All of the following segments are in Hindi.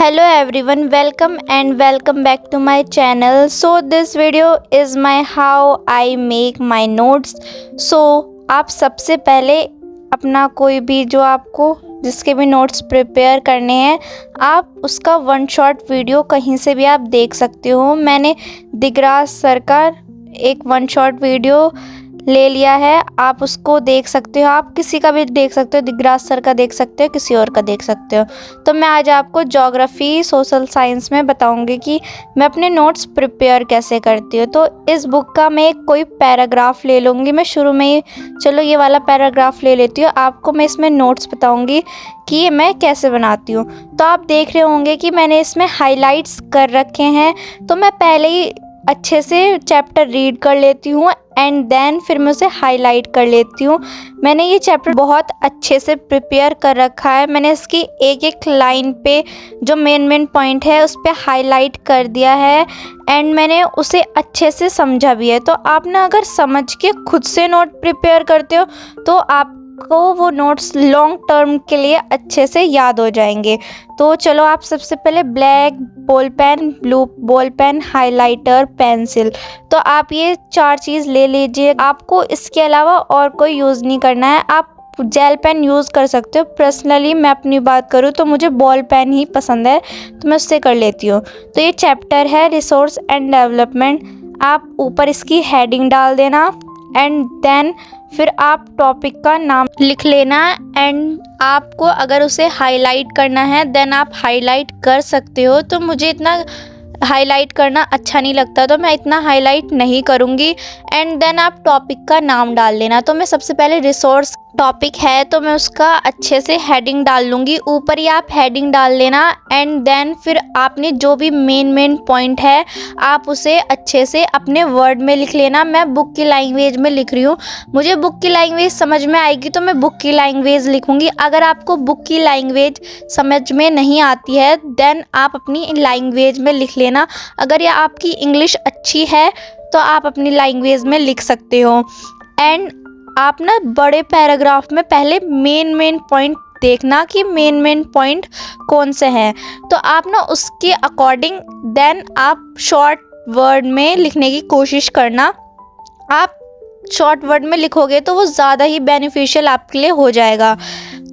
Hello everyone, welcome and welcome back to my channel. So this video is my how I make my notes. So आप सबसे पहले अपना कोई भी जो आपको जिसके भी नोट्स प्रिपेयर करने हैं, आप उसका वन शॉट वीडियो कहीं से भी आप देख सकते हो। मैंने दिगराज सर का एक वन शॉट वीडियो ले लिया है, आप उसको देख सकते हो। आप किसी का भी देख सकते हो, दिगराज सर का देख सकते हो, किसी और का देख सकते हो। तो मैं आज आपको ज्योग्राफी सोशल साइंस में बताऊंगी कि मैं अपने नोट्स प्रिपेयर कैसे करती हूँ। तो इस बुक का मैं कोई पैराग्राफ ले लूँगी। मैं शुरू में ही चलो ये वाला पैराग्राफ ले लेती हूँ। आपको मैं इसमें नोट्स बताऊँगी कि ये मैं कैसे बनाती हूँ। तो आप देख रहे होंगे कि मैंने इसमें हाइलाइट्स कर रखे हैं। तो मैं पहले ही अच्छे से चैप्टर रीड कर लेती हूँ एंड देन फिर मैं उसे हाईलाइट कर लेती हूँ। मैंने ये चैप्टर बहुत अच्छे से प्रिपेयर कर रखा है। मैंने इसकी एक एक लाइन पे जो मेन पॉइंट है उस पर हाईलाइट कर दिया है एंड मैंने उसे अच्छे से समझा भी है। तो आप ना अगर समझ के खुद से नोट प्रिपेयर करते हो तो आपको वो नोट्स लॉन्ग टर्म के लिए अच्छे से याद हो जाएंगे। तो चलो आप सबसे पहले black ball pen, blue ball pen, highlighter, pencil, तो आप ये 4 चीज़ ले लीजिए। आपको इसके अलावा और कोई यूज़ नहीं करना है। आप जेल पेन यूज़ कर सकते हो। पर्सनली मैं अपनी बात करूँ तो मुझे बॉल पेन ही पसंद है, तो मैं उससे कर लेती हूँ। तो ये चैप्टर है रिसोर्स एंड डेवलपमेंट। आप ऊपर इसकी हेडिंग डाल देना एंड देन फिर आप टॉपिक का नाम लिख लेना एंड आपको अगर उसे हाईलाइट करना है देन आप हाईलाइट कर सकते हो। तो मुझे इतना हाईलाइट करना अच्छा नहीं लगता तो मैं इतना हाईलाइट नहीं करूँगी एंड देन आप टॉपिक का नाम डाल लेना। तो मैं सबसे पहले रिसोर्स टॉपिक है तो मैं उसका अच्छे से हेडिंग डाल लूँगी। ऊपर ही आप हेडिंग डाल लेना एंड देन फिर आपने जो भी मेन पॉइंट है आप उसे अच्छे से अपने वर्ड में लिख लेना। मैं बुक की लैंग्वेज में लिख रही हूँ, मुझे बुक की लैंग्वेज समझ में आएगी तो मैं बुक की लैंग्वेज लिखूँगी। अगर आपको बुक की लैंग्वेज समझ में नहीं आती है देन आप अपनी लैंग्वेज में लिख लेना। अगर या आपकी इंग्लिश अच्छी है तो आप अपनी लैंग्वेज में लिख सकते हो। एंड आप ना बड़े पैराग्राफ में पहले मेन पॉइंट देखना कि मेन पॉइंट कौन से हैं, तो आप ना उसके अकॉर्डिंग देन आप शॉर्ट वर्ड में लिखने की कोशिश करना। आप शॉर्ट वर्ड में लिखोगे तो वो ज़्यादा ही बेनिफिशियल आपके लिए हो जाएगा।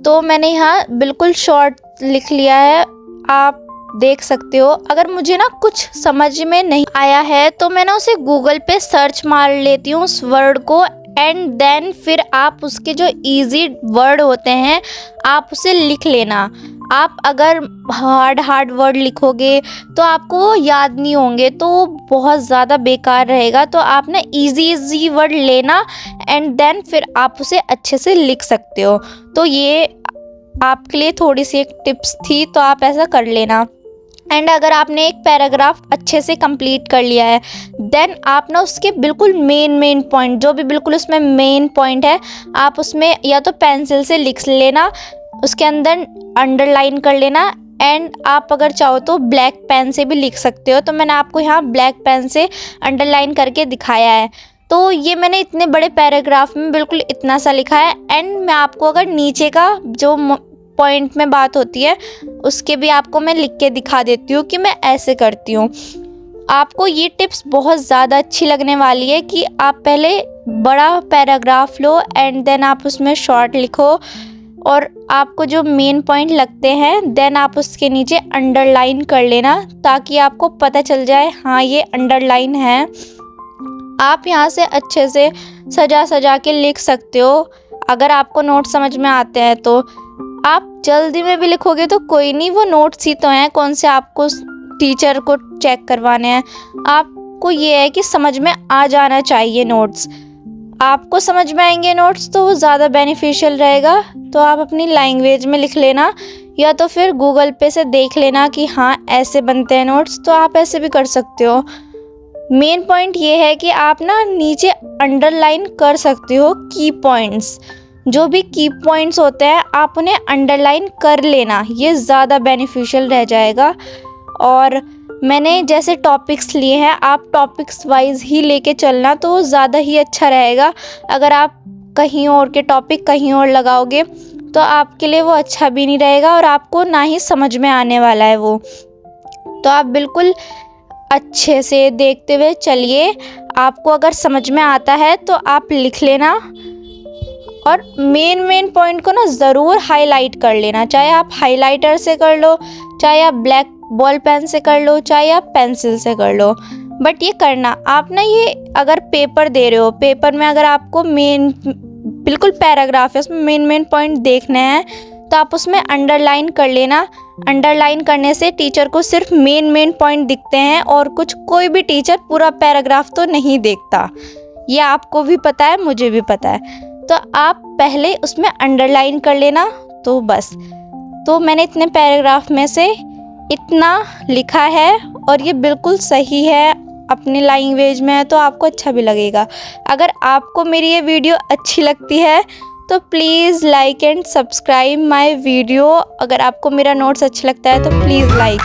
तो मैंने यहाँ बिल्कुल शॉर्ट लिख लिया है, आप देख सकते हो। अगर मुझे ना कुछ समझ में नहीं आया है तो मैं ना उसे गूगल पे सर्च मार लेती हूँ उस वर्ड को एंड देन फिर आप उसके जो इजी वर्ड होते हैं आप उसे लिख लेना। आप अगर हार्ड वर्ड लिखोगे तो आपको वो याद नहीं होंगे तो बहुत ज़्यादा बेकार रहेगा। तो आप ना इजी वर्ड लेना एंड देन फिर आप उसे अच्छे से लिख सकते हो। तो ये आपके लिए थोड़ी सी एक टिप्स थी, तो आप ऐसा कर लेना। एंड अगर आपने एक पैराग्राफ अच्छे से कंप्लीट कर लिया है देन आप ना उसके बिल्कुल मेन पॉइंट जो भी बिल्कुल उसमें मेन पॉइंट है आप उसमें या तो पेंसिल से लिख लेना, उसके अंदर अंडरलाइन कर लेना एंड आप अगर चाहो तो ब्लैक पेन से भी लिख सकते हो। तो मैंने आपको यहाँ ब्लैक पेन से अंडरलाइन करके दिखाया है। तो ये मैंने इतने बड़े पैराग्राफ में बिल्कुल इतना सा लिखा है एंड मैं आपको अगर नीचे का जो पॉइंट में बात होती है उसके भी आपको मैं लिख के दिखा देती हूँ कि मैं ऐसे करती हूँ। आपको ये टिप्स बहुत ज़्यादा अच्छी लगने वाली है कि आप पहले बड़ा पैराग्राफ लो एंड देन आप उसमें शॉर्ट लिखो और आपको जो मेन पॉइंट लगते हैं देन आप उसके नीचे अंडरलाइन कर लेना ताकि आपको पता चल जाए हाँ ये अंडरलाइन है। आप यहाँ से अच्छे से सजा के लिख सकते हो। अगर आपको नोट समझ में आते हैं तो आप जल्दी में भी लिखोगे तो कोई नहीं, वो नोट्स ही तो हैं, कौन से आपको टीचर को चेक करवाने हैं। आपको ये है कि समझ में आ जाना चाहिए नोट्स। आपको समझ में आएंगे नोट्स तो वो ज़्यादा बेनिफिशियल रहेगा। तो आप अपनी लैंग्वेज में लिख लेना या तो फिर गूगल पे से देख लेना कि हाँ ऐसे बनते हैं नोट्स, तो आप ऐसे भी कर सकते हो। मेन पॉइंट ये है कि आप ना नीचे अंडरलाइन कर सकते हो की पॉइंट्स, जो भी की पॉइंट्स होते हैं आप उन्हें अंडरलाइन कर लेना, ये ज़्यादा बेनिफिशियल रह जाएगा। और मैंने जैसे टॉपिक्स लिए हैं आप टॉपिक्स वाइज ही लेके चलना तो ज़्यादा ही अच्छा रहेगा। अगर आप कहीं और के टॉपिक कहीं और लगाओगे तो आपके लिए वो अच्छा भी नहीं रहेगा और आपको ना ही समझ में आने वाला है वो। तो आप बिल्कुल अच्छे से देखते हुए चलिए। आपको अगर समझ में आता है तो आप लिख लेना और मेन पॉइंट को ना ज़रूर हाईलाइट कर लेना। चाहे आप हाइलाइटर से कर लो, चाहे आप ब्लैक बॉल पेन से कर लो, चाहे आप पेंसिल से कर लो, बट ये करना आप ना, ये अगर पेपर दे रहे हो, पेपर में अगर आपको बिल्कुल पैराग्राफ है, उसमें मेन पॉइंट देखना है तो आप उसमें अंडरलाइन कर लेना। अंडरलाइन करने से टीचर को सिर्फ मेन पॉइंट दिखते हैं और कोई भी टीचर पूरा पैराग्राफ तो नहीं देखता। ये आपको भी पता है, मुझे भी पता है। तो आप पहले उसमें अंडरलाइन कर लेना। तो बस, तो मैंने इतने पैराग्राफ में से इतना लिखा है और ये बिल्कुल सही है, अपनी लैंग्वेज में है तो आपको अच्छा भी लगेगा। अगर आपको मेरी ये वीडियो अच्छी लगती है तो please like and subscribe my video. अगर आपको मेरा नोट्स अच्छा लगता है तो प्लीज़ लाइक।